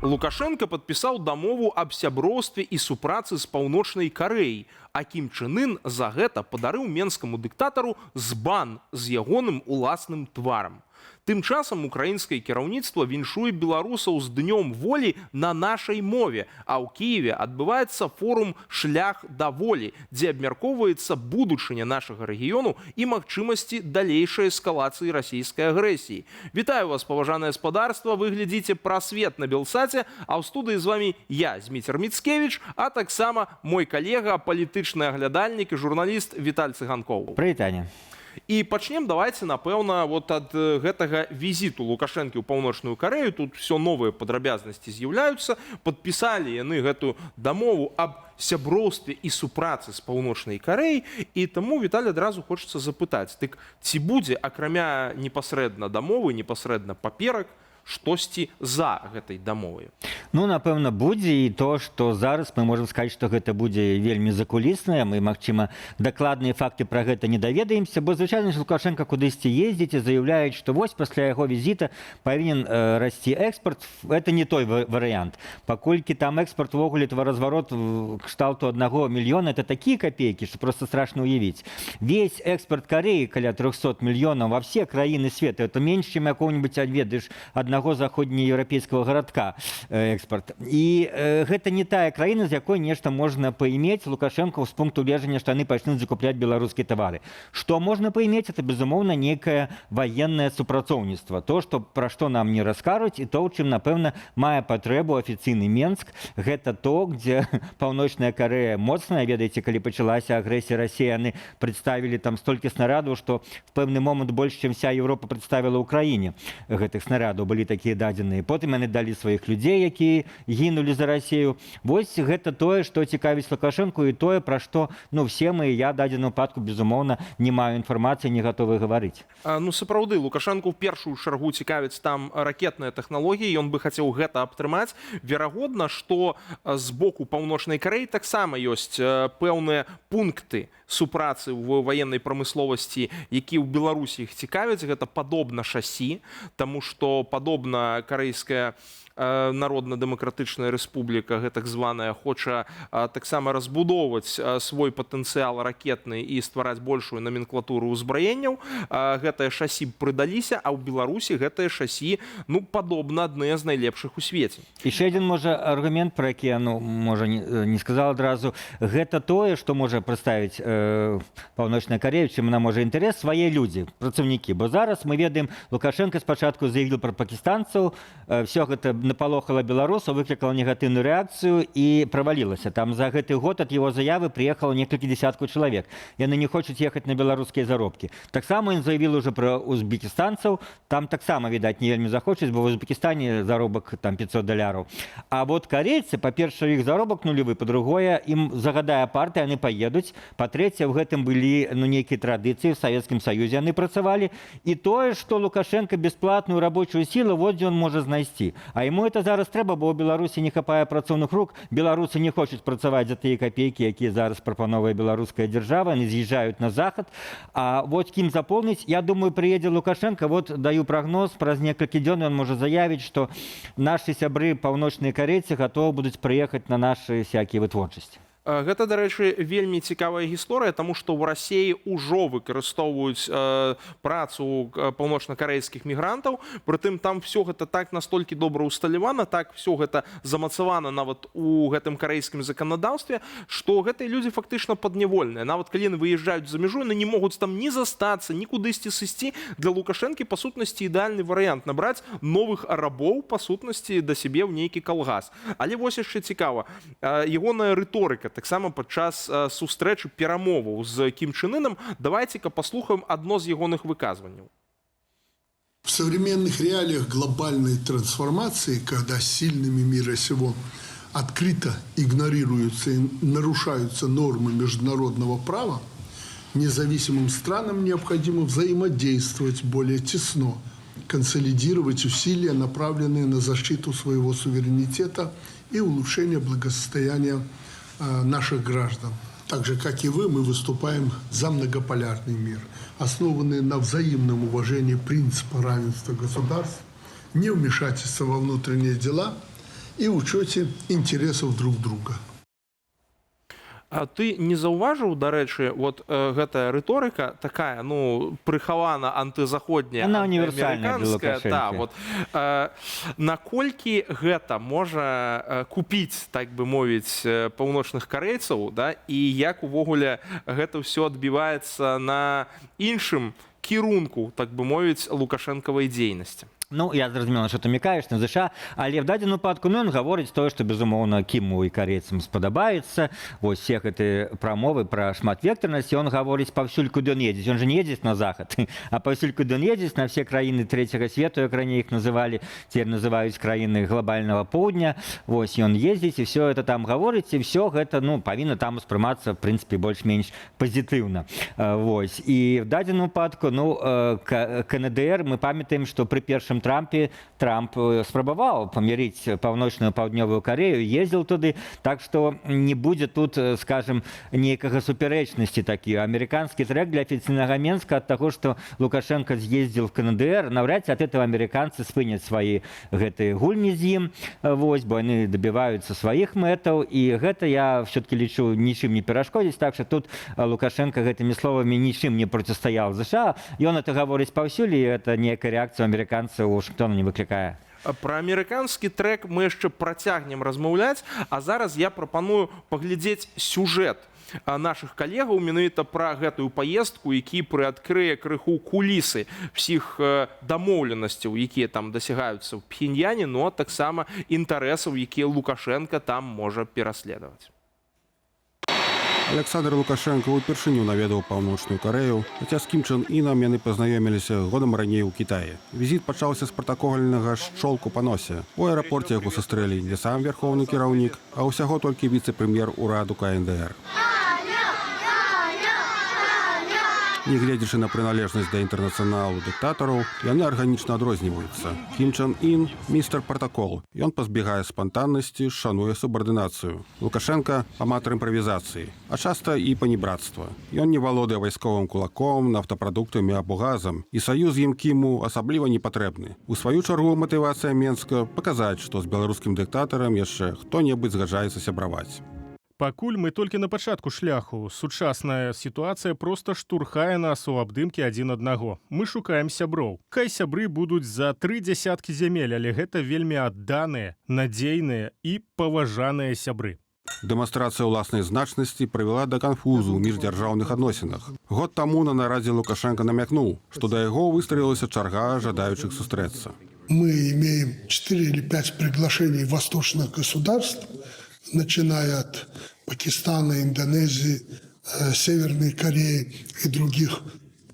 Лукашенко падпісаў дамову аб сяброўстве і супрацы з Паўночнай Карэяй, а Кім Чен Ын за гэта падарыў менскаму дыктатару збан з ягоным уласным тварам. Тым часам украінскае кіраўніцтва віншуе беларусаў з днём волі на нашай мове, а ў Кіеве адбываецца форум «Шлях да волі», дзе абмяркоўваецца будучыня нашага рэгіёну і магчымасці далейшай эскалацыі расійскай агрэсіі. Вітаю вас, паважанае спадарства, вы глядзіце «Прасвет» на Белсаце, а ў студыі з вами я, Зміцер Міцкевіч, а таксама мой калега, палітычны аглядальнік і журналіст Віталь Цыганкоў. Прывітанне. І пачнем, давайте, напэўна, вот ад гэтага візіту Лукашэнкі ў Паўночную Карэю. Тут все новыя падрабязнасці з'яўляюцца. Падпісалі яны гэтую дамову аб сяброўстве і супрацы з Паўночнай Карэяй. І таму, Віталь, адразу хочацца запытаць, дык ці будзе, акрамя непасрэдна дамовы, непасрэдна паперак, штосьці за гэтай дамовай? Ну, напэўна, будзе, і то, што зараз мы можам сказаць, што гэта будзе вельмі закуліснае. Мы, магчыма, дакладныя факты пра гэта не даведаемся, бо, звычайна, Лукашенко кудысьці ездзіць і заяўляюць, што вось пасля яго візіта павінен расці экспорт. Это не той варыянт. Паколькі там экспорт увогуле разварот кшталту 1 мільёна, это такія капейкі, што проста страшна ўявіць. Весь экспорт Карэі каля 300 мільёнаў ва все краіны свету. Это менш, чым якого-нибудь, ведаеш, аднаго заходнееўрапейскага гарадка экспорт. І гэта не тая краіна, з якой нешта можна паімець Лукашенко з пункту гледжання, што яны пачнуць закупляць беларускія тавары. Што можна паімець, это, безумоўна, некае ваеннае супрацоўніцтва. То, пра што нам не раскажуць, і то, у чым, напэўна, мае патрэбу афіцыйны Менск, гэта то, дзе Паўночная Карэя моцная. Ведаеце, калі пачалася агрэсія Расіі, яны прадставілі там столькі снарадаў, што в пэўны момант больш, чым вся Еўропа прадставіла ўкраіне гэтых снарадаў. Былі такія дадзеныя. Потым яны далі сваіх людзей, якія гінулі за Расію. Вось гэта тое, што цікавіць Лукашэнку, і тое, пра што, все мы, я в дадзеным выпадку, безумоўна, не маю інфармацыі, не гатовы гаварыць. Сапраўды, Лукашэнку ў першую чаргу цікавіць там ракетныя тэхналогіі, ён бы хацеў гэта абтрымаць. Верагодна, што з боку Паўночнай Карэі таксама ёсць пэўныя пункты супрацы ў ваеннай прамысловасці, які ў Беларусі іх цікавяць. Гэта падобна шасі, таму што падобна карэйская Народна-дэмакратычная рэспубліка, гэтак званая, хоча таксама разбудоўваць свой патэнцыял ракетны і ствараць большую номенклатуру ўзбраенняў. Гэтае шасі прыдаліся, а ў Беларусі гэтае шасі, падобна, адныя з найлепшых у свеце. Яшчэ адзін, можа, аргумент, пра які я, можа, не сказал адразу, гэта тое, што можа прадставіць Паўночная Карэя, чым она можа інтарэс, свае людзі, працаўнікі. Бо зараз мы ведаем, Лукашенко спачатку заявіў пра пакістанцаў, все гэта напалохала беларусаў, выклікала негатыўную рэакцыю і правалілася. Там за гэты год ад яго заявы прыехала некалькі дзясяткаў чалавек. Яны не хочуць ехаць на беларускія заробкі. Таксама ён заявіў уже пра узбекістанцаў. Там таксама, відаць, не вельмі захочуць, бо ў Узбекістане заробак там $500. А вот карейцы, па-першае, іх заробак нулевы, па-другое, ім загадае партыя, яны паедуць. Па-трэцяе, в гэтым былі нейкія традыцыі, в Савецкім Саюзе яны працавалі. І тое, што Лукашенко бясплатную рабочую сілу, вот дзе ён можа знайсці. А яму это зараз трэба, бо ў Беларусі не хапае працоўных рук. Беларусы не хочуць працаваць за тыя капейкі, якія зараз прапановвае беларуская дзяржава, яны з'язджаюць на захад. А вот кім запомніць, я думаю, прыедзе Лукашенко, вот даю прагноз, праз некалькі дзён ён можа заявіць, што нашы сябры паўночныя карэйцы гатовы будуць прыехаць на нашы всякія вытворчасці. Гэта, дарэчы, вельмі цікавая гісторыя, таму што ў Расіі ўжо выкарыстоўваюць працу паўночна-карэйскіх мігрантаў, прытым там все гэта так настолькі добра ўсталявана, так все гэта замацавана нават у гэтым карэйскім заканадаўстве, што гэтыя людзі фактычна паднявольныя. Нават калі яны выязджаюць за мяжу, яны не могуць там ні застацца, ні кудысьці сысці. Для Лукашэнкі, па сутнасці, ідэальны варыянт набраць новых рабоў, па сутнасці, да сябе ў нейкі калгас. Але вось яшчэ цікава, ягоная рыторыка таксама падчас сустрэчы перамоваў з Кім Чен Ыном. Давайте-ка послухаем одно из ягоных выказываний. В современных реалиях глобальной трансформации, когда сильными мира сего открыто игнорируются и нарушаются нормы международного права, независимым странам необходимо взаимодействовать более тесно, консолидировать усилия, направленные на защиту своего суверенитета и улучшение благосостояния наших граждан. Так же, как и вы, мы выступаем за многополярный мир, основанный на взаимном уважении принципа равенства государств, невмешательства во внутренние дела и учете интересов друг друга. А ты не заўважыў, дарэчы, вот гэтая рыторыка такая, ну, прыхавана антызаходняя, Она універсальная для антыамерыканская, Лукашэнкі. да, вот, наколькі гэта можа купіць, так бы мовіць, паўночных карэйцаў, да, і як увогуле гэта ўсё адбіваецца на іншым кірунку, так бы мовіць, лукашэнкавай дзейнасці? Ну, я зразумела, що ти мікаєш на ЗША, але в дадзеным выпадку, ну, ён гаворыць тое, што, безумоўна, Кіму і карейцам спадабаецца. Вось все гэты прамовы пра шматвектарнасць, ён гаворыць паўсюль, куды ён едзець. Ён же не едзець на захад, а паўсюль, куды ён едзець, на все краіны трэцяга свету, як раней іх называлі, цяпер называюць краіны глобальнага поўдня. Вось ён ездзіць, і все это там гаворыць, і все гэта, ну, павінна там успрымацца, в прынцыпе, больш-менш пазітыўна. Вось. І в дадзеным выпадку, ну, КНДР, мы памятаем, што пры першым Трампе Трамп спрабаваў памірыць паўночную паўднёвую Карею, ездзіў туды, так што не будзе тут, скажем, нейкага супярэчнасці такі. Амерыканскі трэк для афіцыйнага Менска ад таго, што Лукашенко з'ездзіў в КНДР, наўрад ці ад этого амерыканцы спыняць свае гэтыя гульні з ім, вось, бо яны дабіваюцца сваіх мэтаў, і гэта я все-таки лічу нічым не перашкодзіць, так што тут Лукашенко гэтымі словамі нічым не процістаяў ЗША, ён это гаворыць паўсюль, і это нейкая рэакцыя амерыканцаў у Вашынгтона не выклікае. Пра амерыканскі трэк мы яшчэ працягнем размаўляць, а зараз я прапаную паглядзець сюжэт нашых калегаў менавіта пра гэтую паездку, які прыадкрые крыху кулісы ўсіх дамоўленасцяў, якія там дасягаюцца ў Пхеньяне, но таксама інтарэсаў, якія Лукашенко там можа пераследаваць. Александр Лукашенко упершыню наведаў паўночную Карею, хаця з Кім Чен Інам яны пазнаёміліся годам раней у Кітаі. Візіт пачаўся з пратакольнага шчолку па носе. У аэрапорце яго сустрэлі не сам верхоўны кіраўнік, а ўсяго толькі віцэ-прэм'ер ураду КНДР. Нягледзячы на прыналежнасць да інтэрнацыяналу дыктатараў, яны арганічна адрозніваюцца. Кім Чен Ін – містер пратакол. Ён пазбегае спантаннасці, шануе субардынацыю. Лукашенко – аматар імправізацыі, а часта і панібрацтва. Ён не валодае вайсковым кулаком, нафтапрадуктамі або газам, і саюз з ім Кіму асабліва не патрэбны. У сваю чаргу матывацыя Менска – паказаць, што з беларускім дыктатарам яшчэ хто-небудзь згаджаецца сябраваць. Пакуль мы толькі на пачатку шляху. Сучасная сітуацыя проста штурхае нас у абдымкі адзін аднаго. Мы шукаем сяброў. Хай сябры будуць за 3 дзясяткі зямель, але гэта вельмі адданыя, надзейныя і паважаныя сябры. Дэманстрацыя ўласнай значнасці прывяла да канфузу ў міждзяржаўных адносінах. Год таму на нарадзе Лукашенко намякнуў, што да яго выстроілася чарга жадаючых сустрэцца. Мы имеем 4 или 5 приглашений восточных государств, начиная от Пакистана, Индонезии, Северной Кореи и других,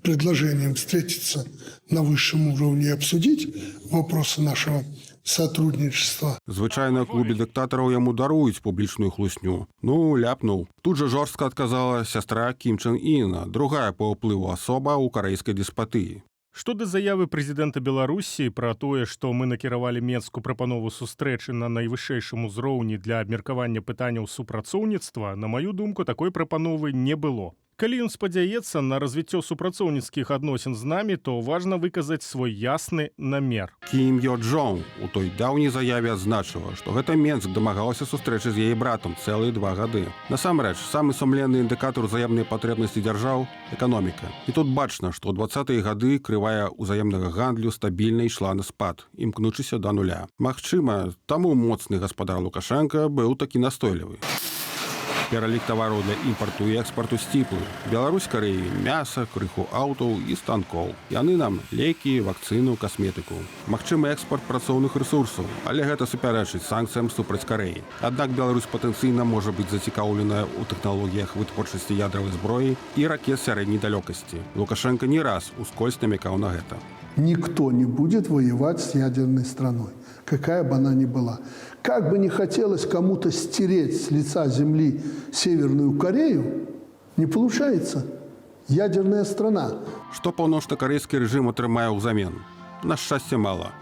предложением встретиться на высшем уровне и обсудить вопросы нашего сотрудничества. Звычайна клубе дыктатараў яму даруюць публічную хлусню. Ну, ляпнуў. Тут жа жорстка адказала сястра Кім Чен Іна, другая па ўплыву асоба ў карэйскай деспатыі. Што да заявы прэзідэнта Беларусі пра тое, што мы накіравалі Менску прапанову сустрэчы на найвышэйшым узроўні для абмеркавання пытанняў супрацоўніцтва, на маю думку, такой прапановы не было. Калі ён спадзяецца на развіццё супрацоўніцкіх адносін з намі, то важна выказаць свой ясны намер. Кім Йо Джон у той даўняй заяве адзначыла, што гэта Менск дамагаўся сустрэчы з яе братам цэлыя 2 гады. Насамрэч, самы сумленны індыкатор узаемнай патрэбнасці дзяржаў – эканоміка. І тут бачна, што ў 20-е гады крывая ўзаемнага гандлю стабільна ішла на спад, імкнучыся да нуля. Магчыма, таму моцны гаспадар Лукашенко быў такі настойлівы. Пералік тавараў для імпарту і экспарту сціплы. Беларусь Карэі мяса, крыху аўтаў і станкоў. Яны нам лекі, вакцыну, касметыку. Магчымы экспарт працоўных рэсурсаў, але гэта супярэчыць санкцыям супраць Карэі. Аднак Беларусь патэнцыйна можа быць зацікаўленая ў тэхналогіях вытворчасці ядравай зброі і ракет сярэдняй далёкасці. Лукашенко не раз ускользь намекаў на гэта. Никто не будет воевать с ядерной страной, какая бы она ни была. Как бы не хотелось кому-то стереть с лица земли Северную Корею, не получается. Ядерная страна. Што паўночна-карэйскі рэжым атрымае ўзамен? На шчасце мала.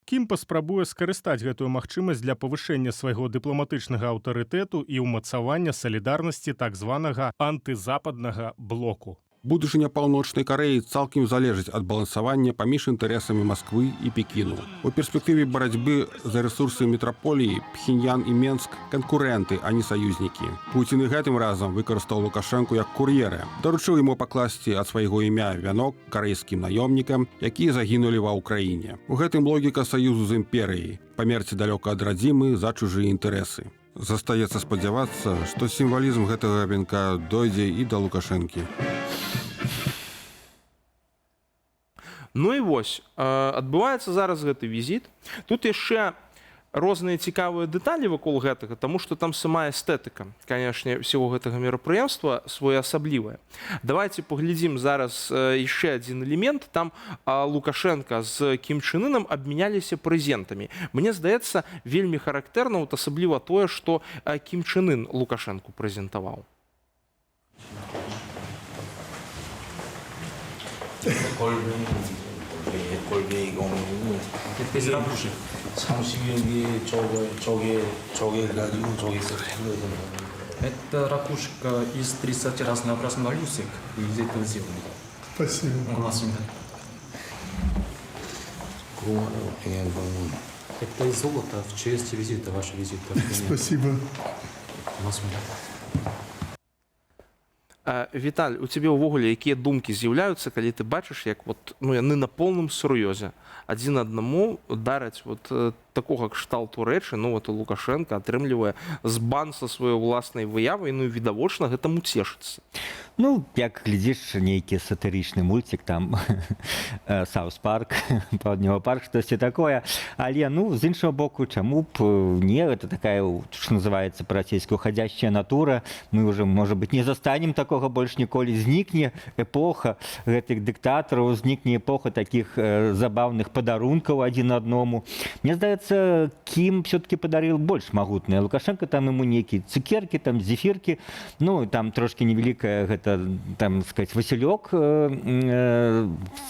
Кім паспрабуе скарыстаць гэтую магчымасць для павышэння свайго дыпламатычнага аўтарытэту і ўмацавання салідарнасці так званага антызападнага блоку. Будучыня паўночнай Карэі цалкам залежыць ад балансавання паміж інтарэсамі Масквы і Пекіну. У перспектыве барацьбы за рэсурсы метраполіі Пхеньян і Менск канкурэнты, а не саюзнікі. Пуцін і гэтым разам выкарыстаў Лукашэнку як кур'ера. Даручыў яму пакласці ад свайго імя вянок карэйскім наёмнікам, якія загінулі ва ўкраіне. У гэтым логіка саюзу з імперыяй, памерці далёка ад радзімы за чужыя інтарэсы. Застаецца спадзявацца, што сімвалізм гэтага венка дойдзе і да Лукашэнкі. Ну і вось, адбываецца зараз гэты візіт. Тут яшчэ розныя цікавыя дэталі вакол гэтага, таму што там сама эстэтыка, канешне, всего гэтага мерапрыемства своеасаблівая. Давайте паглядзім зараз яшчэ адзін элемент. Там Лукашенко з Кім Чен Ыном абмяняліся прэзентамі. Мне здаецца, вельмі характэрна, вот асабліва тое, што Кім Чен Ын Лукашенку прэзентаваў. Это ракушка из 30 разнообразных моллюсок из этого сделано. Спасибо. Это из золота в честь визита, вашего визита. Спасибо. Віталь, у цябе ўвогуле якія думкі з'яўляюцца, калі ты бачыш, як вот, ну, яны на поўным сур'ёзе адзін аднаму дараць вот такога кшталту рэчы, ну вот і Лукашенко атрымлівае збан са сваёй уласнай выявай, ну і відавочна гэтаму цешыцца. Ну, як глядзіш нейкі сатырычны мульцік, там Саус Парк, Паўднёвы парк, штосьці такое. Але, ну, з іншага боку, чаму б не, гэта такая, што называецца па-расейску, хадзящая натура. Мы ўжо, можа быць, не застанем такога больш ніколі. Знікне эпоха гэтых дыктатараў, знікне эпоха такіх забаўных падарункаў адзін адному. Мне здаецца, Кім все-таки падарыў больш магутныя. Лукашенко там ему нейкія цукеркі, там зефіркі, ну, там трошки невялікая гэта, там, сказать, васілёк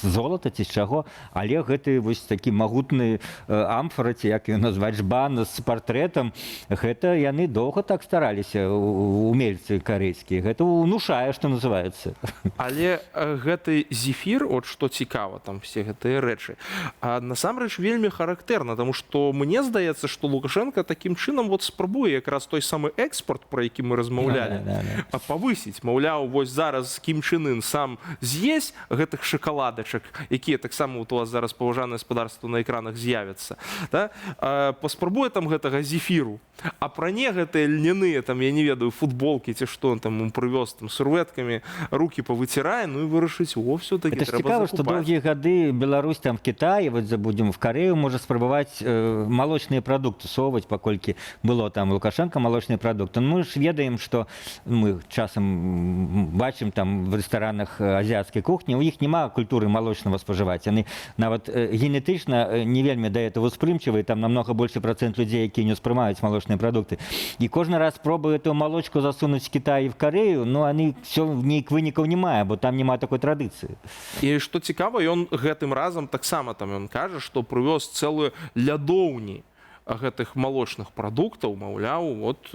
золата ці з чаго, але гэты вось такі магутны амфара, ці як ён назваць, жбан з партрэтам, гэта яны доўга так стараліся, умельцы карэйскія. Гэта унушае, што называецца. Але гэты зефір, от што цікава, там все гэтыя рэчы, насамрэч вельмі характэрна, таму што мне здаецца, што Лукашенко такім чынам вот спрабуе якраз той самы экспорт, про які мы размаўлялі, павысіць. Маўляў, вось зараз Кім Чен Ын сам з'есть гэтых шакаладачак, якія таксама у вас зараз паважанае гаспадарства на экранах з'явяцца, да? Паспрабуе там гэтага зефіру, а пра не гэтыя льняныя, там, я не ведаю, футболкі ці што он там прывёз там сурвэткамі, рукі павыцірае, ну і вырашыць, о, все-таки трэба закупаць. трэба цікава, што доўгія гады Беларусь там в Кітаі, вот забудзем в Карэю, можа спрабаваць малочныя прадукты соваць, паколькі было там Лукашенко малочныя прадукты. Мы ж ведаем, што мы часам бачым там в рэстаранах азіяцкай кухні, у іх няма культуры малочнага спажываць. Яны нават генетычна не вельмі да этого успрымчывыя, там намного большы працэнт людзей, якія не ўспрымаюць малочныя прадукты. І кожны раз пробуе эту малочку засунуць в Кітай і в Карэю, ну яны все нейк вынікаў не мае, бо там няма такой традыцыі. І што цікава, ён гэтым разам таксама там ён кажа, што прывёз цэлую лядоўні гэтых малочных прадуктаў, маўляў, вот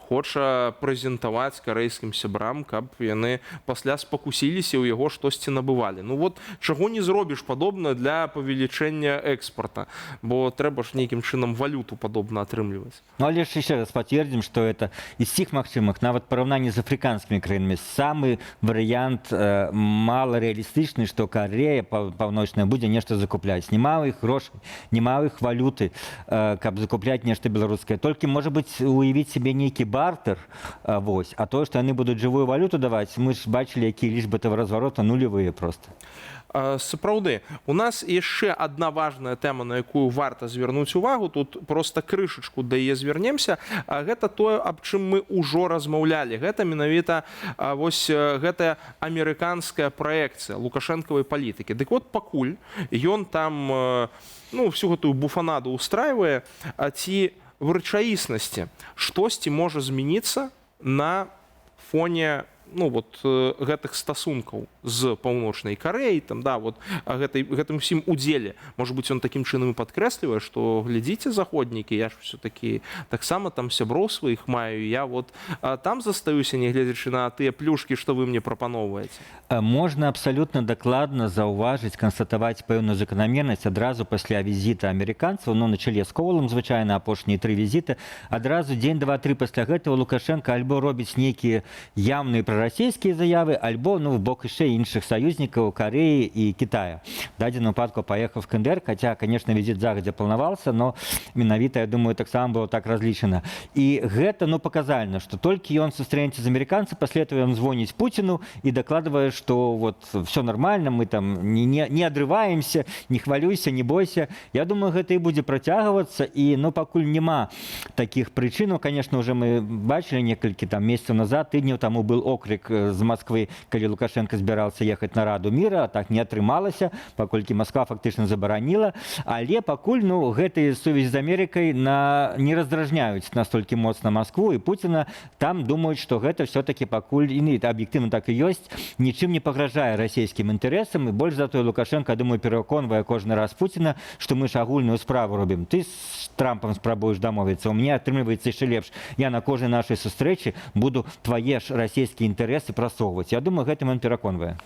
хоча прэзентаваць карэйскім сябрам, каб яны пасля спакусіліся ў яго штосьці набывалі. Ну вот чаго не зробіш падобна для павелічэння экспорта, бо трэба ж нейкім чынам валюту падобна атрымліваць. Ну, але ж еще раз пацвердзім, што это из всіх магчымых, нават параўнанні з афрыканскімі краінамі, самы варыянт маларэалістычны, што Карэя паўночная будзе нешта закупляць. Няма ў іх грошай, няма ў іх валюты, каб закупляць нешта беларускае. Толькі, можа быць, уявіць сябе нейкі бартер, вось, а тое, што яны будуць жывую валюту даваць, мы ж бачылі, якія лічбы таваразварота нулевыя проста. Сапраўды, у нас яшчэ адна важная тэма, на якую варта звярнуць увагу, тут проста крышачку да яе звернемся, гэта тое, аб чым мы ўжо размаўлялі. Гэта менавіта вось гэтая амерыканская праекцыя лукашэнкавай палітыкі. Дык вот пакуль ён там ну, всю гэтую буфанаду устраивае, ці в рэчаіснасці штосьці можа змяніцца на фоне гэтых стасункаў з паўночнай Карэяй, там, да, гэтым усім удзеле. Можа быць, ён такім чынам і падкрэслівае, што глядзіце, заходнікі, я ж все-таки таксама там сяброў сваіх маю, я там застаюся, не гледзячы на тыя плюшкі, што вы мне прапаноўваеце. Можна абсалютна дакладна заўважыць, канстатаваць пэўную заканамернасць адразу пасля візіта амерыканцаў, на чале з Коулам, звычайна, апошнія 3 візіты. Адразу дзень, 2-3 пасля гэтага Лукашенко альбо робіць нейкія явныя прарасійскія заявы, альбо в бок яшчэ іншых саюзнікаў Карэі і Китая. В дадзеным выпадку паехаў в КНДР, хаця, конечно, візіт загадзя планаваўся, но менавіта, я думаю, таксама было так разлічана. І гэта, паказальна, што толькі ён сустрэнецца з амерыканцам, пасля этого ён звоніць Пуціну і дакладвае, што все нормально, мы там не адрываемся, не хвалюйся, не бойся. Я думаю, гэта і будзе працягвацца, і пакуль няма таких прычын, конечно, уже мы бачылі некалькі месяцаў назад, тыдняў таму был окрик з Москвы, калі Лукашенко збіраўся ехаць на Раду мира, а так не атрымалася, паколькі Москва фактычна забараніла, але пакуль гэтыя сувязі з Амерыкай не раздражняюць настолькі моцна Москву і Пуціна, там думаюць, што гэта все-таки пакуль, і аб'ектыўна так і ёсць, нічым не пагражае расійскім інтарэсам, і больш за тое Лукашенко, думаю, пераконвае кожны раз Пуціна, што мы ж агульную справу робім. Ты з Трампам спрабуеш дамовіцца, у мяне атрымліваецца яшчэ лепш. Я на кожнай нашай сустрэчы буду твае ж расійскія інтарэсы прасоўваць. Я думаю, гэтым ён пераконвае.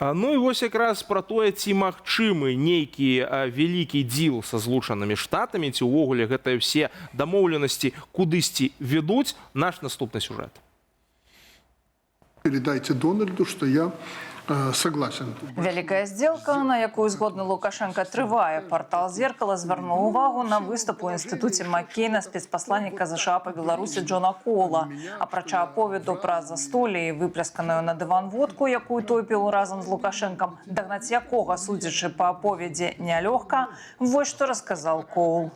Ну і вось якраз пра тое, ці магчымы нейкі вялікі дзіл са Злучанымі Штатамі, ці ўвогуле гэтыя ўсе дамоўленасці кудысьці вядуць, наш наступны сюжэт. Передайте Дональду, что я согласен. Вялікая здзелка, на якую згодны Лукашенко трывае. Партал «Зеркало» звярнуў увагу на выступ у інстытуце Маккейна спецпасланніка США па Беларусі Джона Коула. Апрача аповеду пра застолле і выплясканую на дыван водку, якую той піў разам з Лукашенкам, дагнаць якога, судзячы па аповедзе, нялёгка, вось што расказаў Коул.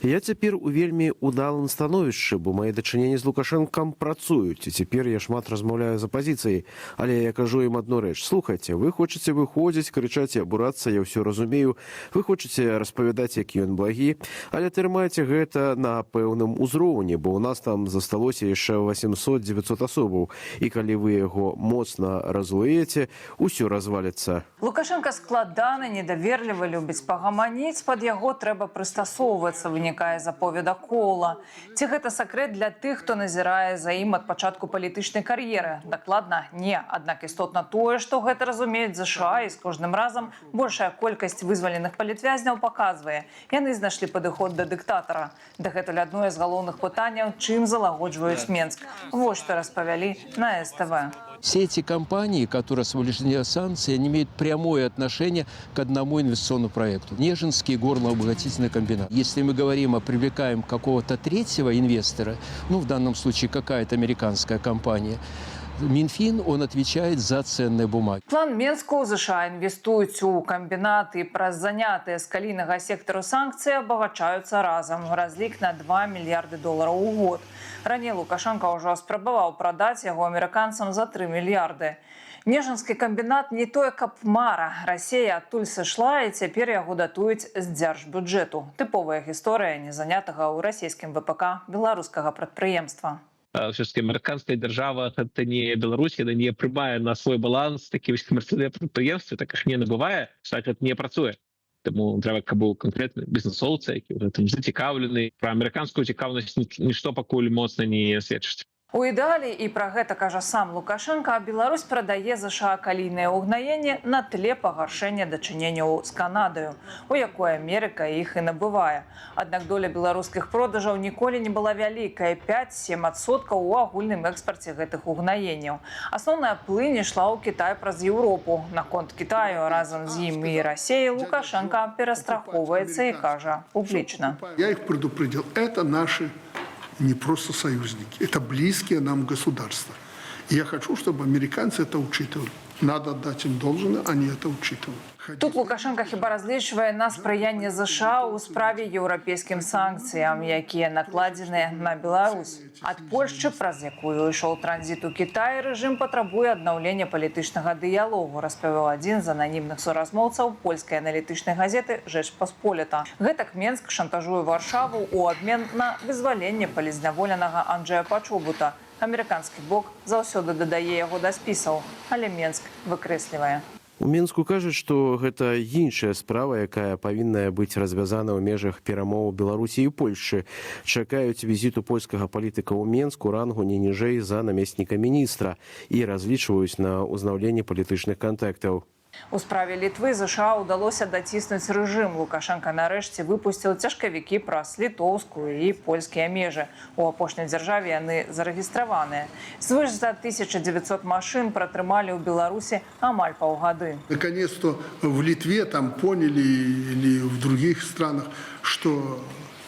Я цяпер у вельмі удалым становішчы, бо мае дачыненні з Лукашэнкам працуюць, і цяпер я шмат размаўляю з апазіцыяй, але я кажу ім адну рэч. Слухайце, вы хочаце выходзіць, крычаць і абурацца, я ўсё разумею, вы хочаце распавядаць, які ён благі, але трымайце гэта на пэўным узроўні, бо ў нас там засталося яшчэ 800-900 асобаў, і калі вы яго моцна разлуеце, усё разваліцца. Лукашенко складаны, недаверлівы, любіць пагаманіць, пад яго трэба прыстасоўвацца, вынікае з аповеда Коула. Ці гэта сакрэт для тых, хто назірае за ім ад пачатку палітычнай кар'еры? Дакладна не. Аднак істотна тое, што гэта разумеюць США, і з кожным разам большая колькасць вызваленых палітвязняў паказвае. Яны знайшлі падыход да дыктатара. Дагэтуль адно з галоўных пытанняў, чым залагоджваюць Менск. Вот что распавялі на СТВ. Все эти компании, которые освобождены санкции, они имеют прямое отношение к одному инвестиционному проекту. Нежинский горнообогатительный комбинат. Если мы говорим о привлекаем какого-то третьего инвестора, в данном случае какая-то американская компания, Минфин, он отвечает за ценные бумаги. План Менску ў США інвестуюць у камбінаты, праз занятыя з калійнага сектару санкцыі абагачаюцца разам. Разлік на $2 мільярды у год. Раней Лукашенко ўжо спрабаваў прадаць яго амерыканцам за 3 мільярды. Нежинскі камбінат не тое, каб мара. Расія адтуль сышла, і цяпер яго датуюць з дзяржбюджэту. Тыповая гісторыя незанятага ў расійскім ВПК беларускага прадпрыемства. Все-таки американская держава, это не Беларусь, это не приймає на свой баланс такі ось комерційні підприємства, так ж не буває, кстати, це не працює. Тому треба, щоб був конкретний бізнесовці, які там зацікавлені. Про американську цікавність ніщо покуль моцно не свідчить. У ідэале, і пра гэта кажа сам Лукашенко, Беларусь прадае ЗША калійныя ўгнаенні на тле пагаршэння дачыненняў з Канадаю, у якой Амерыка іх і набывае. Аднак доля беларускіх продажаў ніколі не была вялікая, 5-7% у агульным экспарце гэтых угнаенняў. Асноўная плынь ішла ў Кітай праз Еўропу. Наконт Кітаю разам з ім і Расіяй Лукашенко перастрахоўваецца і кажа публічна. Я их предупредил, это наши не просто союзники, это близкие нам государства. И я хочу, чтобы американцы это учитывали. Надо отдать им должное, они это учитывают. Тут Лукашенко хіба разлічвае на спрыянне ЗША ў справе еўрапейскім санкцыям, якія накладзеныя на Беларусь. Ад Польшчы, праз якую ішоў транзіт у Кітай, рэжым патрабуе аднаўлення палітычнага дыялогу, распавёў адзін з ананімных суразмоўцаў польскай аналітычнай газеты «Жэчпасполіта». Гэтак Менск шантажуе Варшаву ў абмен на вызваленне палізняволенага Анджэя Пачобута. Амерыканскі бок заўсёды дадае яго да спісаў, але Менск выкрэслівае. У Менску кажуць, што гэта іншая справа, якая павінна быць развязана ў межах перамоў Беларусі і Польшчы. Чакаюць візіту польскага палітыка ў Менску рангу не ніжэй за намесніка міністра і разлічваюць на ўзнаўленне палітычных кантактаў. У справе Літвы ЗША ўдалося даціснуць рэжым. Лукашенка нарэшце выпусціў цяжкавікі праз літоўскую і польскія межы. У апошняй дзяржаве яны зарэгістраваныя. Звыш за 1900 машын пратрымалі ў Беларусі амаль паўгады. Наконец-то в Литве там поняли или в других странах, что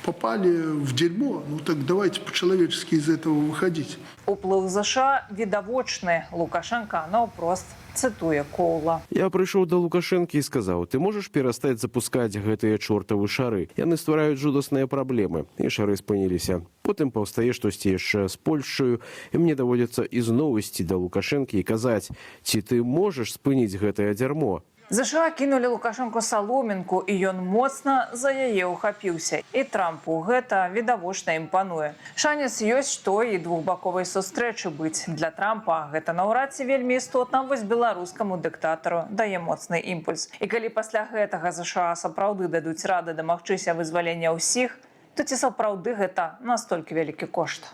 попали в дерьмо, ну так давайте по-человечески из этого выходить. Уплыў ЗША відавочны. Лукашенка наўпрост цытуе Коула. Я прыйшоў да Лукашэнкі і сказаў: ты можаш перастаць запускаць гэтыя чортавы шары. Яны ствараюць жудасныя праблемы. І шары спыніліся. Потым паўстае штосьці яшчэ з Польшчаю, і мне даводзіцца ізноў ісці да Лукашэнкі і казаць: ці ты можаш спыніць гэтае дзярмо? ЗША кінулі Лукашенку саломінку, і ён моцна за яе ўхапіўся. І Трампу гэта відавочна імпануе. Шанец ёсць, што і двухбаковай сустрэчы быць. Для Трампа гэта наўрад ці вельмі істотна, вось беларускаму дыктатару дае моцны імпульс. І калі пасля гэтага ЗША сапраўды дадуць рады дамагчыся вызвалення ўсіх, то ці сапраўды гэта настолькі вялікі кошт?